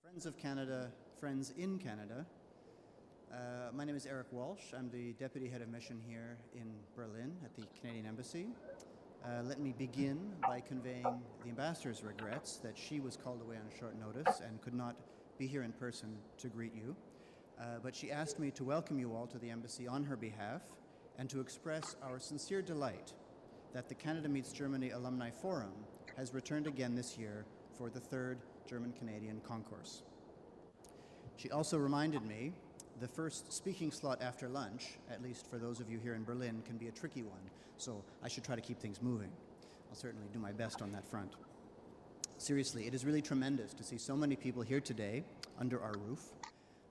Friends of Canada, friends in Canada. My name is Eric Walsh. I'm the Deputy Head of Mission here in Berlin at the Canadian Embassy. Let me begin by conveying the Ambassador's regrets that she was called away on short notice and could not be here in person to greet you. But she asked me to welcome you all to the Embassy on her behalf and to express our sincere delight that the Canada Meets Germany Alumni Forum has returned again this year for the third German-Canadian concourse. She also reminded me the first speaking slot after lunch, at least for those of you here in Berlin, can be a tricky one, so I should try to keep things moving. I'll certainly do my best on that front. Seriously, it is really tremendous to see so many people here today under our roof.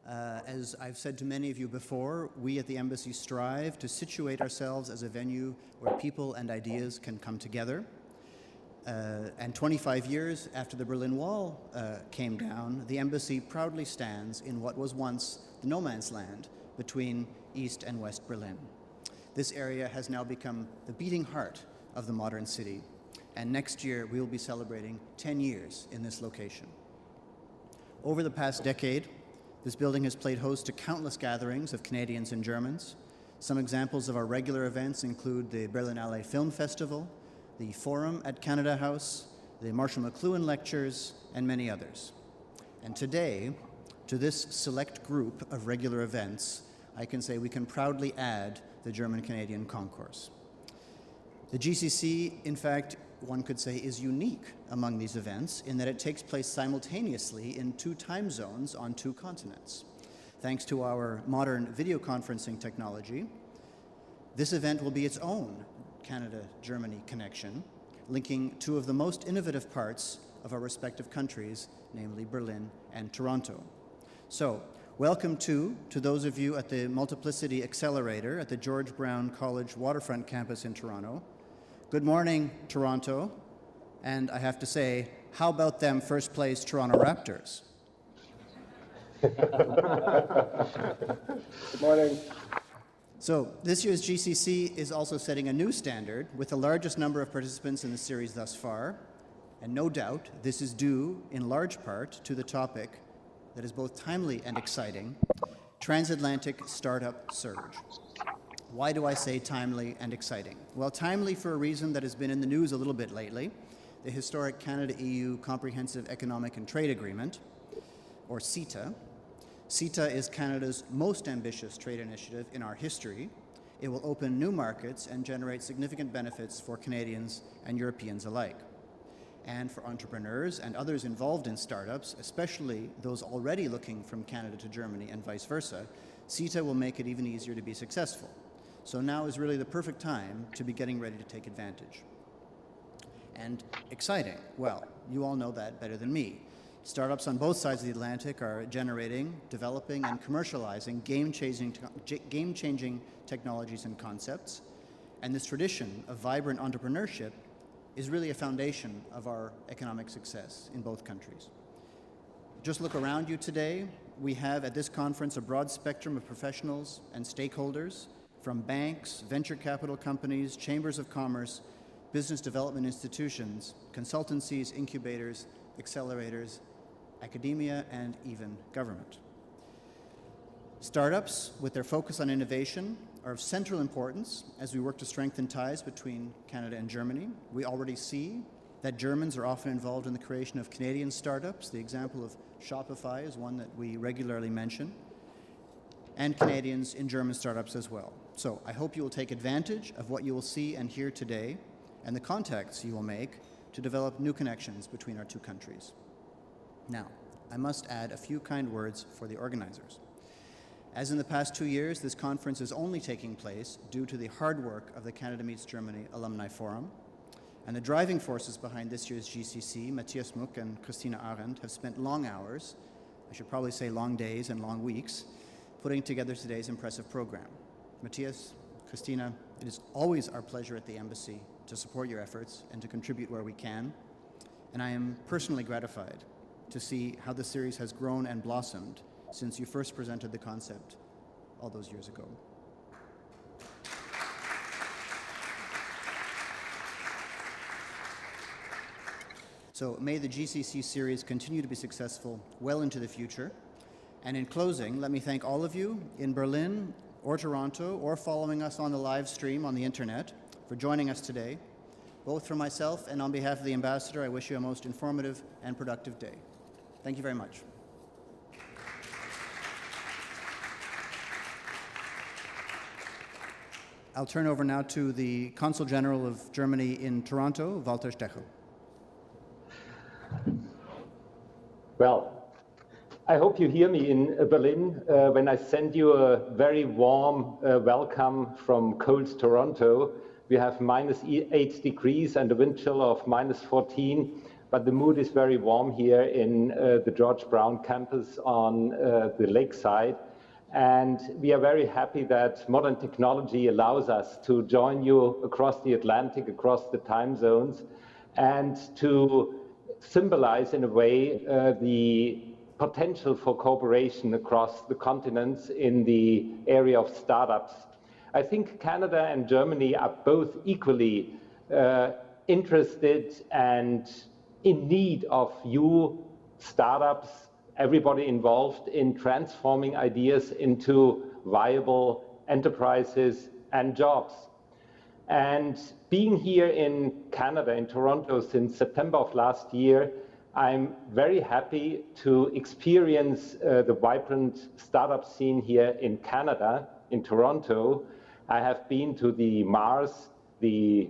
As I've said to many of you before, we at the Embassy strive to situate ourselves as a venue where people and ideas can come together. And 25 years after the Berlin Wall came down, the Embassy proudly stands in what was once the no man's land between East and West Berlin. This area has now become the beating heart of the modern city, and next year we will be celebrating 10 years in this location. Over the past decade, this building has played host to countless gatherings of Canadians and Germans. Some examples of our regular events include the Berlinale Film Festival, the Forum at Canada House, the Marshall McLuhan Lectures, and many others. And today, to this select group of regular events, I can say we can proudly add the German-Canadian Concourse. The GCC, in fact, one could say is unique among these events in that it takes place simultaneously in 2 time zones on 2 continents. Thanks to our modern video conferencing technology, this event will be its own Canada-Germany connection, linking 2 of the most innovative parts of our respective countries, namely Berlin and Toronto. So, welcome to those of you at the Multiplicity Accelerator at the George Brown College Waterfront campus in Toronto. Good morning, Toronto. And I have to say, how about them first place Toronto Raptors? Good morning. So this year's GCC is also setting a new standard with the largest number of participants in the series thus far. And no doubt, this is due in large part to the topic that is both timely and exciting, transatlantic startup surge. Why do I say timely and exciting? Well, timely for a reason that has been in the news a little bit lately, the historic Canada-EU Comprehensive Economic and Trade Agreement, or CETA. CETA is Canada's most ambitious trade initiative in our history. It will open new markets and generate significant benefits for Canadians and Europeans alike. And for entrepreneurs and others involved in startups, especially those already looking from Canada to Germany and vice versa, CETA will make it even easier to be successful. So now is really the perfect time to be getting ready to take advantage. And exciting, well, you all know that better than me. Startups on both sides of the Atlantic are generating, developing, and commercializing game-changing technologies and concepts. And this tradition of vibrant entrepreneurship is really a foundation of our economic success in both countries. Just look around you today. We have at this conference a broad spectrum of professionals and stakeholders from banks, venture capital companies, chambers of commerce, business development institutions, consultancies, incubators, accelerators, academia, and even government. Startups, with their focus on innovation, are of central importance as we work to strengthen ties between Canada and Germany. We already see that Germans are often involved in the creation of Canadian startups. The example of Shopify is one that we regularly mention, and Canadians in German startups as well. So I hope you will take advantage of what you will see and hear today and the contacts you will make to develop new connections between our 2 countries. Now, I must add a few kind words for the organizers. As in the past 2 years, this conference is only taking place due to the hard work of the Canada Meets Germany Alumni Forum. And the driving forces behind this year's GCC, Matthias Muck and Christina Arendt, have spent long hours, I should probably say long days and long weeks, putting together today's impressive program. Matthias, Christina, it is always our pleasure at the Embassy to support your efforts and to contribute where we can. And I am personally gratified to see how the series has grown and blossomed since you first presented the concept all those years ago. So may the GCC series continue to be successful well into the future. And in closing, let me thank all of you in Berlin or Toronto or following us on the live stream on the internet for joining us today. Both for myself and on behalf of the Ambassador, I wish you a most informative and productive day. Thank you very much. I'll turn over now to the Consul General of Germany in Toronto, Walter Stechel. Well, I hope you hear me in Berlin when I send you a very warm welcome from cold Toronto. We have -8 degrees and a wind chill of -14, but the mood is very warm here in the George Brown campus on the lakeside. And we are very happy that modern technology allows us to join you across the Atlantic, across the time zones, and to symbolize in a way the potential for cooperation across the continents in the area of startups. I think Canada and Germany are both equally interested and in need of you startups, everybody involved in transforming ideas into viable enterprises and jobs. And being here in Canada, in Toronto, since September of last year, I'm very happy to experience the vibrant startup scene here in Canada, in Toronto. I have been to the MARS, the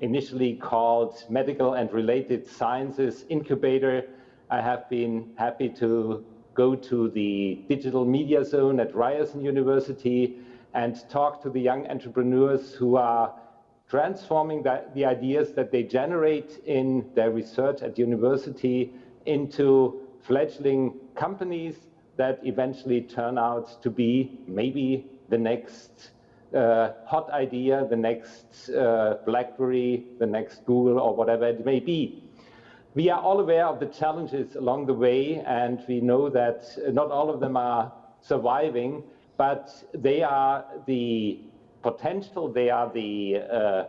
initially called Medical and Related Sciences Incubator. I have been happy to go to the Digital Media Zone at Ryerson University and talk to the young entrepreneurs who are transforming the ideas that they generate in their research at university into fledgling companies that eventually turn out to be maybe the next hot idea, the next BlackBerry, the next Google, or whatever it may be. We are all aware of the challenges along the way, and we know that not all of them are surviving, but they are the potential, they are the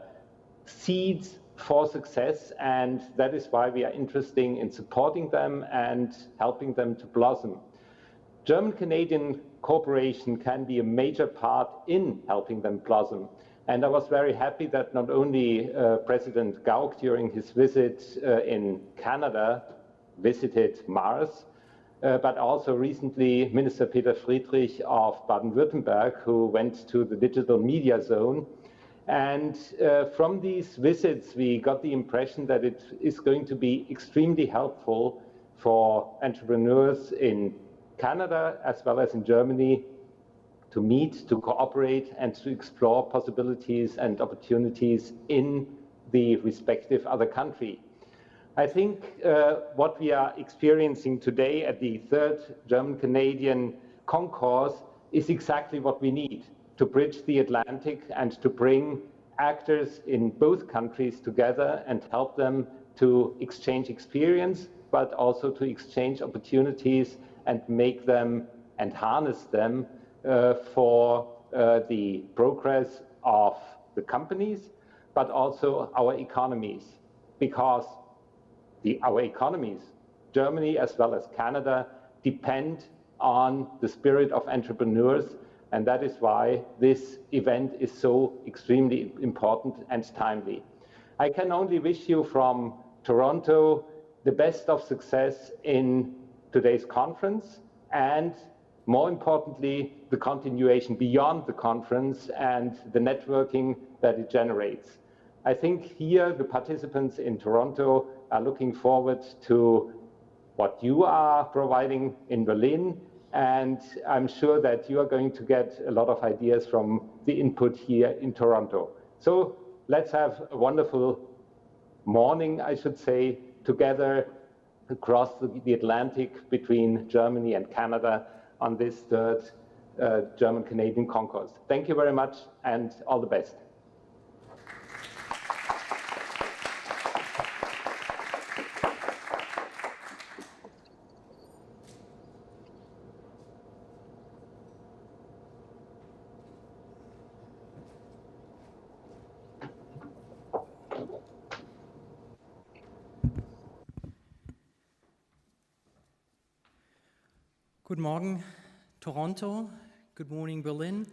seeds for success, and that is why we are interested in supporting them and helping them to blossom. German-Canadian cooperation can be a major part in helping them blossom. And I was very happy that not only President Gauck, during his visit in Canada, visited Mars, but also recently Minister Peter Friedrich of Baden-Württemberg, who went to the Digital Media Zone. And from these visits, we got the impression that it is going to be extremely helpful for entrepreneurs in Canada as well as in Germany to meet, to cooperate, and to explore possibilities and opportunities in the respective other country. I think what we are experiencing today at the third German-Canadian concourse is exactly what we need to bridge the Atlantic and to bring actors in both countries together and help them to exchange experience, but also to exchange opportunities and make them and harness them for the progress of the companies, but also our economies, because our economies, Germany as well as Canada, depend on the spirit of entrepreneurs, and that is why this event is so extremely important and timely. I can only wish you from Toronto the best of success in today's conference, and more importantly, the continuation beyond the conference and the networking that it generates. I think here the participants in Toronto are looking forward to what you are providing in Berlin, And I'm sure that you are going to get a lot of ideas from the input here in Toronto. So let's have a wonderful morning, I should say, together across the Atlantic between Germany and Canada on this third German-Canadian concourse. Thank you very much and all the best. Guten Morgen, Toronto. Good morning, Berlin.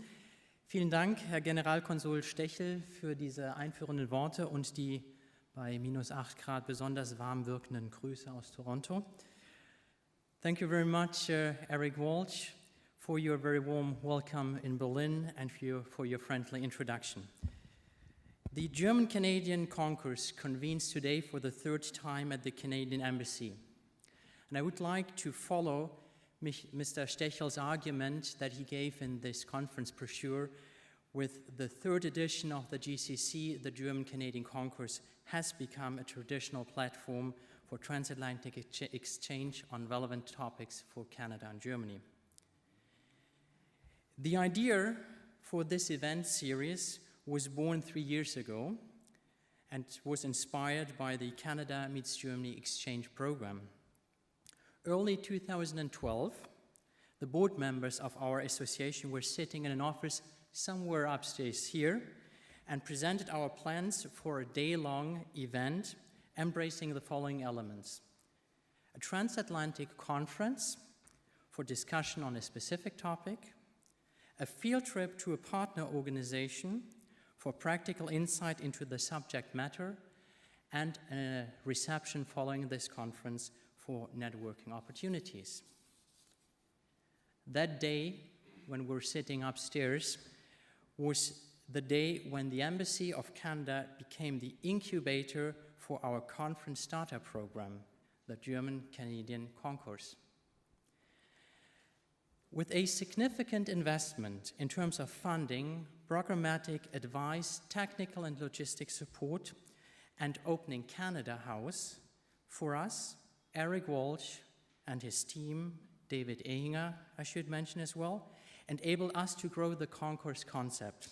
Vielen Dank, Herr Generalkonsul Stechel, für diese einführenden Worte und die bei -8 Grad besonders warm wirkenden Grüße aus Toronto. Thank you very much, Eric Walsh, for your very warm welcome in Berlin and for your friendly introduction. The German-Canadian Concourse convenes today for the third time at the Canadian Embassy. And I would like to follow Mr. Stechel's argument that he gave in this conference brochure with the third edition of the GCC, the German-Canadian Concourse has become a traditional platform for transatlantic exchange on relevant topics for Canada and Germany. The idea for this event series was born 3 years ago and was inspired by the Canada Meets Germany exchange program. Early 2012, the board members of our association were sitting in an office somewhere upstairs here and presented our plans for a day-long event embracing the following elements: a transatlantic conference for discussion on a specific topic, a field trip to a partner organization for practical insight into the subject matter, and a reception following this conference for networking opportunities. That day, when we're sitting upstairs, was the day when the Embassy of Canada became the incubator for our conference starter program, the German-Canadian Concourse. With a significant investment in terms of funding, programmatic advice, technical and logistic support, and opening Canada House, for us, Eric Walsh and his team, David Ehinger, I should mention as well, enabled us to grow the concourse concept.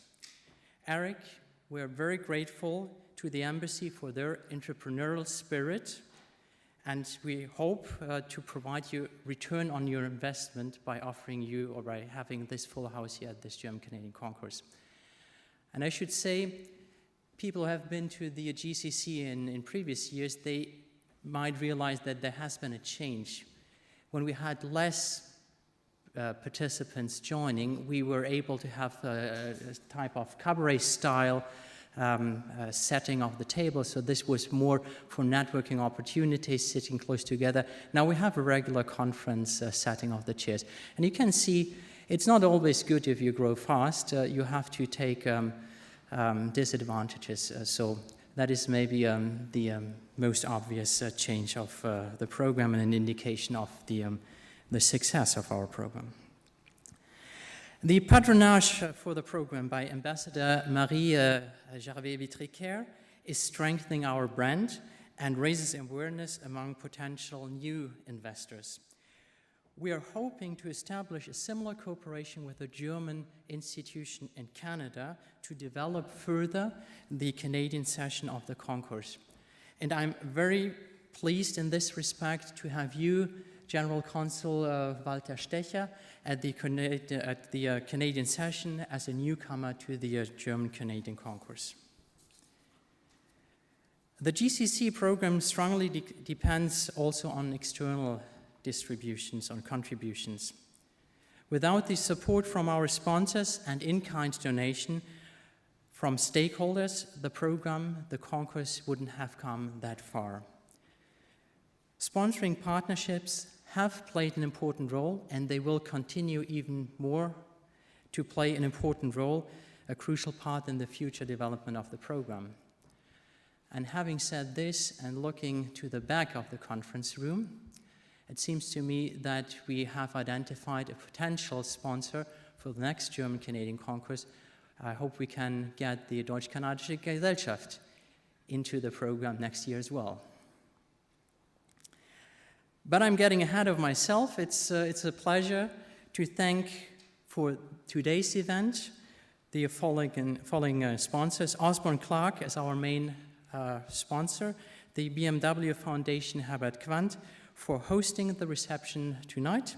Eric, we're very grateful to the Embassy for their entrepreneurial spirit, and we hope to provide you return on your investment by offering you or by having this full house here at this German-Canadian Concourse. And I should say, people who have been to the GCC in previous years, they might realize that there has been a change. When we had less participants joining, we were able to have a type of cabaret style setting of the table. So this was more for networking opportunities, sitting close together. Now we have a regular conference setting of the chairs. And you can see it's not always good if you grow fast. You have to take disadvantages. So that is maybe the most obvious change of the program and an indication of the success of our program. The patronage for the program by Ambassador Marie Gervais-Vitricaire is strengthening our brand and raises awareness among potential new investors. We are hoping to establish a similar cooperation with a German institution in Canada to develop further the Canadian session of the concourse. And I'm very pleased in this respect to have you, General Consul Walter Stecher, at the Canadian session as a newcomer to the German-Canadian concourse. The GCC program strongly depends also on external distributions, on contributions. Without the support from our sponsors and in-kind donation from stakeholders, the program, the concourse, wouldn't have come that far. Sponsoring partnerships have played an important role, and they will continue even more to play an important role, a crucial part in the future development of the program. And having said this, and looking to the back of the conference room, It seems to me that we have identified a potential sponsor for the next German-Canadian Congress. I hope we can get the Deutsch-Kanadische Gesellschaft into the program next year as well. But I'm getting ahead of myself. It's a pleasure to thank for today's event the following sponsors. Osborne Clark as our main sponsor, the BMW Foundation Herbert Quandt for hosting the reception tonight,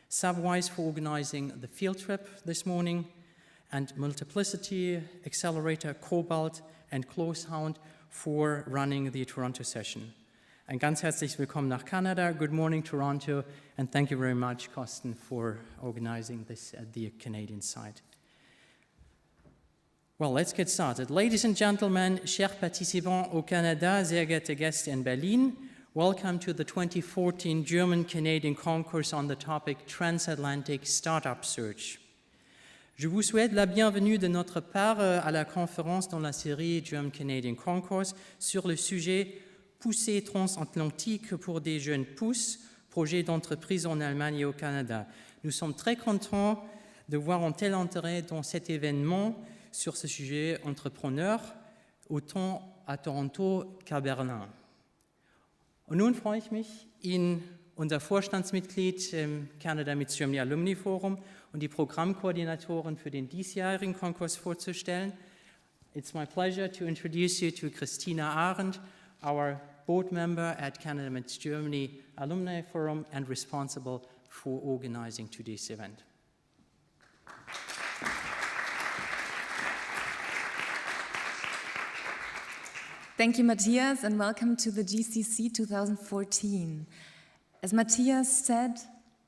Subwise for organizing the field trip this morning, and Multiplicity, Accelerator, Cobalt, and Closehound for running the Toronto session. Ein ganz herzlich willkommen nach Canada. Good morning, Toronto, and thank you very much, Kosten, for organizing this at the Canadian side. Well, let's get started. Ladies and gentlemen, chers participants au Canada, sehr geehrte Gäste in Berlin, welcome to the 2014 German-Canadian Concourse on the topic Transatlantic Startup Search. Je vous souhaite la bienvenue de notre part à la conférence dans la série German-Canadian Concourse sur le sujet Poussée transatlantique pour des jeunes pousses, projet d'entreprise en Allemagne et au Canada. Nous sommes très contents de voir un tel intérêt dans cet événement sur ce sujet entrepreneur, autant à Toronto qu'à Berlin. Und nun freue ich mich, Ihnen unser Vorstandsmitglied im Canada Meets Germany Alumni Forum und die Programmkoordinatorin für den diesjährigen Konkurs vorzustellen. It's my pleasure to introduce you to Christina Arendt, our board member at Canada Meets Germany Alumni Forum and responsible for organizing today's event. Thank you, Matthias, and welcome to the GCC 2014. As Matthias said,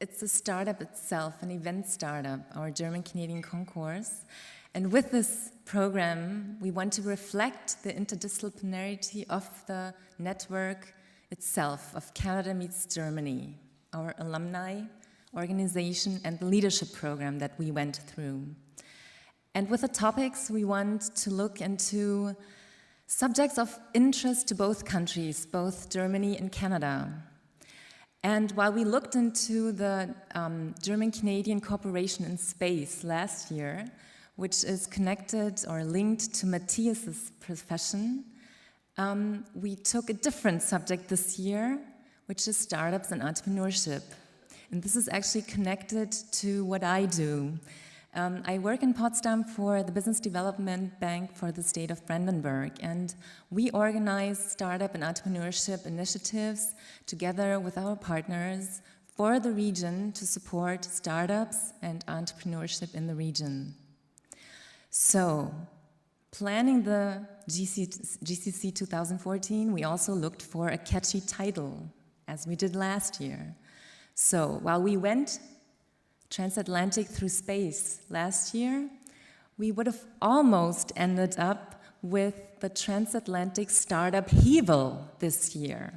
it's a startup itself, an event startup, our German-Canadian Concourse. And with this program, we want to reflect the interdisciplinarity of the network itself, of Canada Meets Germany, our alumni organization and the leadership program that we went through. And with the topics, we want to look into subjects of interest to both countries, both Germany and Canada. And while we looked into the German-Canadian cooperation in space last year, which is connected or linked to Matthias's profession, we took a different subject this year, which is startups and entrepreneurship. And this is actually connected to what I do. I work in Potsdam for the Business Development Bank for the state of Brandenburg, and we organize startup and entrepreneurship initiatives together with our partners for the region to support startups and entrepreneurship in the region. So, planning the GCC 2014, we also looked for a catchy title, as we did last year. So, while we went transatlantic through space last year, we would have almost ended up with the transatlantic startup upheaval this year.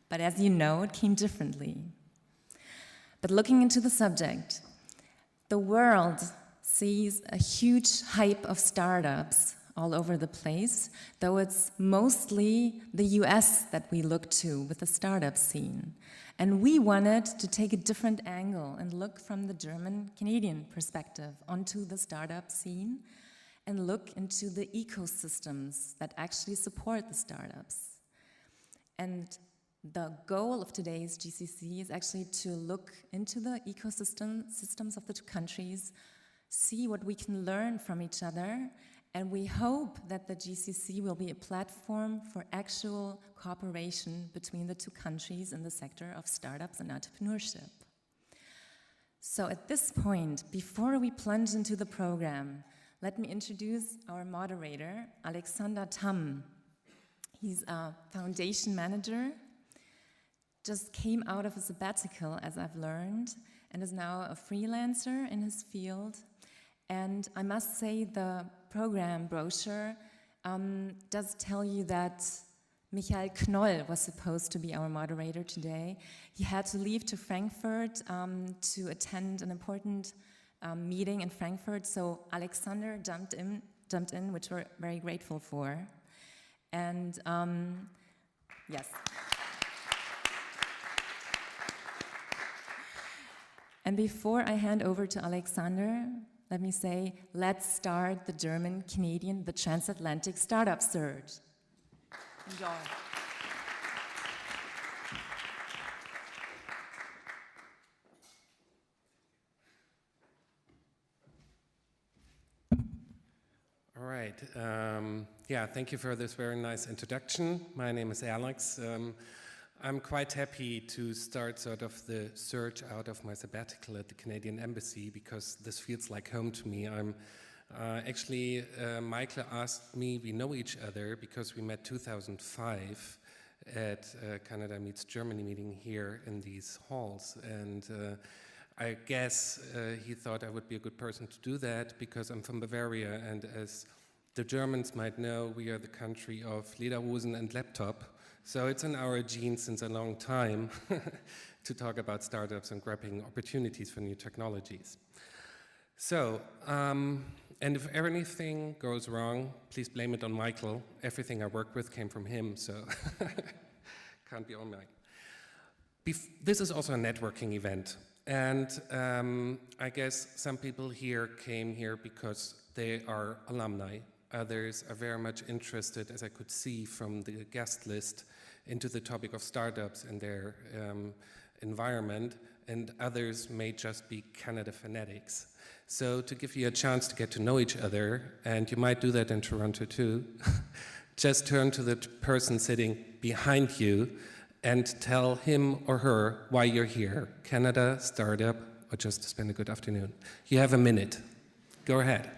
But as you know, it came differently. But looking into the subject, the world sees a huge hype of startups all over the place, though it's mostly the US that we look to with the startup scene. And we wanted to take a different angle and look from the German-Canadian perspective onto the startup scene and look into the ecosystems that actually support the startups. And the goal of today's GCC is actually to look into the systems of the two countries, see what we can learn from each other, and we hope that the GCC will be a platform for actual cooperation between the two countries in the sector of startups and entrepreneurship. So at this point, before we plunge into the program, let me introduce our moderator, Alexander Tam. He's a foundation manager, just came out of a sabbatical, as I've learned, and is now a freelancer in his field. And I must say the program brochure does tell you that Michael Knoll was supposed to be our moderator today. He had to leave to Frankfurt to attend an important meeting in Frankfurt, so Alexander jumped in, which we're very grateful for. And yes. And before I hand over to Alexander, let me say, let's start the German-Canadian, the Transatlantic Startup Surge. Enjoy. All right. Yeah, thank you for this very nice introduction. My name is Alex. I'm quite happy to start sort of the search out of my sabbatical at the Canadian Embassy because this feels like home to me. Actually, Michael asked me, we know each other because we met 2005 at Canada Meets Germany meeting here in these halls. And I guess he thought I would be a good person to do that because I'm from Bavaria, and as the Germans might know, we are the country of Lederhosen and laptop. So it's in our genes since a long time to talk about startups and grabbing opportunities for new technologies. So, and if anything goes wrong, please blame it on Michael. Everything I work with came from him, so can't be on mine. This is also a networking event. And I guess some people here came here because they are alumni. Others are very much interested, as I could see from the guest list, into the topic of startups and their environment. And others may just be Canada fanatics. So to give you a chance to get to know each other, and you might do that in Toronto too, just turn to the person sitting behind you and tell him or her why you're here. Canada, startup, or just to spend a good afternoon. You have a minute. Go ahead.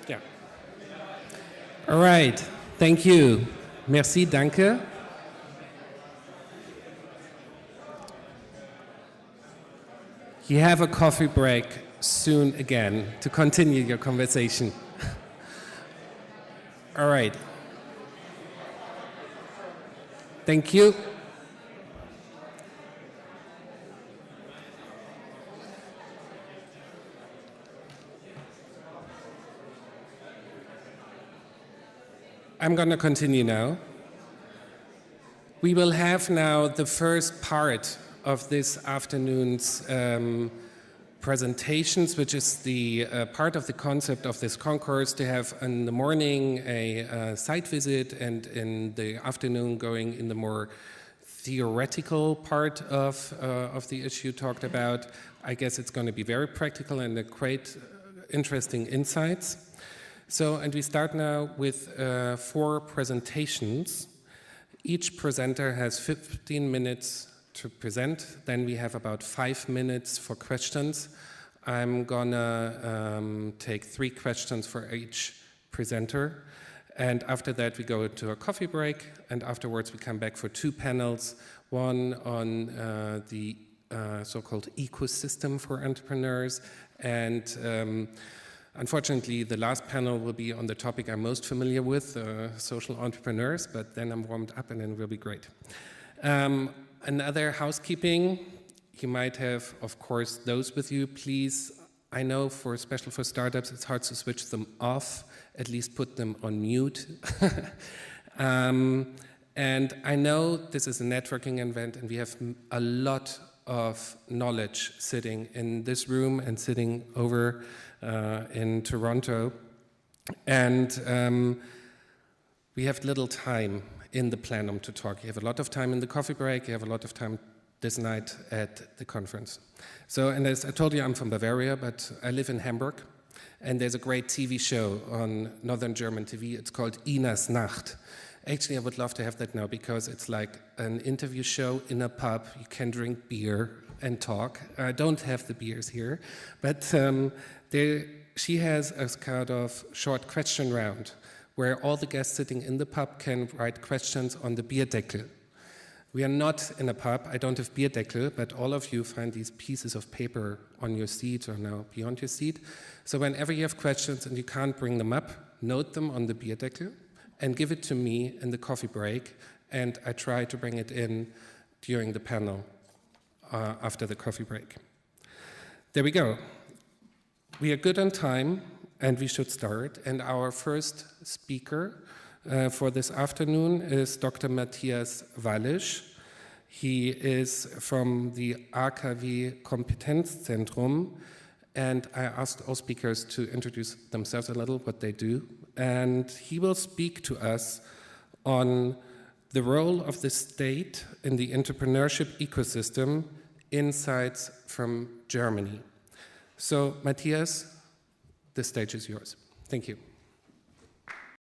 Yeah. All right. Thank you. Merci, danke. You have a coffee break soon again to continue your conversation. All right. Thank you. I'm going to continue now. We will have now the first part of this afternoon's presentations, which is the part of the concept of this concourse, to have in the morning a site visit and in the afternoon going in the more theoretical part of the issue talked about. I guess it's going to be very practical and a great interesting insights. So, and we start now with 4 presentations. Each presenter has 15 minutes to present. Then we have about 5 minutes for questions. I'm gonna take 3 questions for each presenter. And after that, we go into a coffee break. And afterwards, we come back for 2 panels. One on the so-called ecosystem for entrepreneurs. And unfortunately, the last panel will be on the topic I'm most familiar with, social entrepreneurs, but then I'm warmed up and then it will be great. Another housekeeping, you might have, of course, those with you. Please, I know especially for startups, it's hard to switch them off, at least put them on mute. And I know this is a networking event and we have a lot of knowledge sitting in this room and sitting over in Toronto, and we have little time in the plenum to talk. You have a lot of time in the coffee break, you have a lot of time this night at the conference. So, and as I told you, I'm from Bavaria, but I live in Hamburg, and there's a great TV show on Northern German TV. It's called Ina's Nacht. Actually, I would love to have that now because it's like an interview show in a pub. You can drink beer and talk. I don't have the beers here, but she has a kind of short question round where all the guests sitting in the pub can write questions on the Bierdeckel. We are not in a pub. I don't have Bierdeckel, but all of you find these pieces of paper on your seat or now beyond your seat. So whenever you have questions and you can't bring them up, note them on the Bierdeckel and give it to me in the coffee break, and I try to bring it in during the panel after the coffee break. There we go. We are good on time, and we should start. And our first speaker for this afternoon is Dr. Matthias Wallisch. He is from the AKW Kompetenzzentrum, and I asked all speakers to introduce themselves a little, what they do, and he will speak to us on the role of the state in the entrepreneurship ecosystem, insights from Germany. So, Matthias, the stage is yours. Thank you.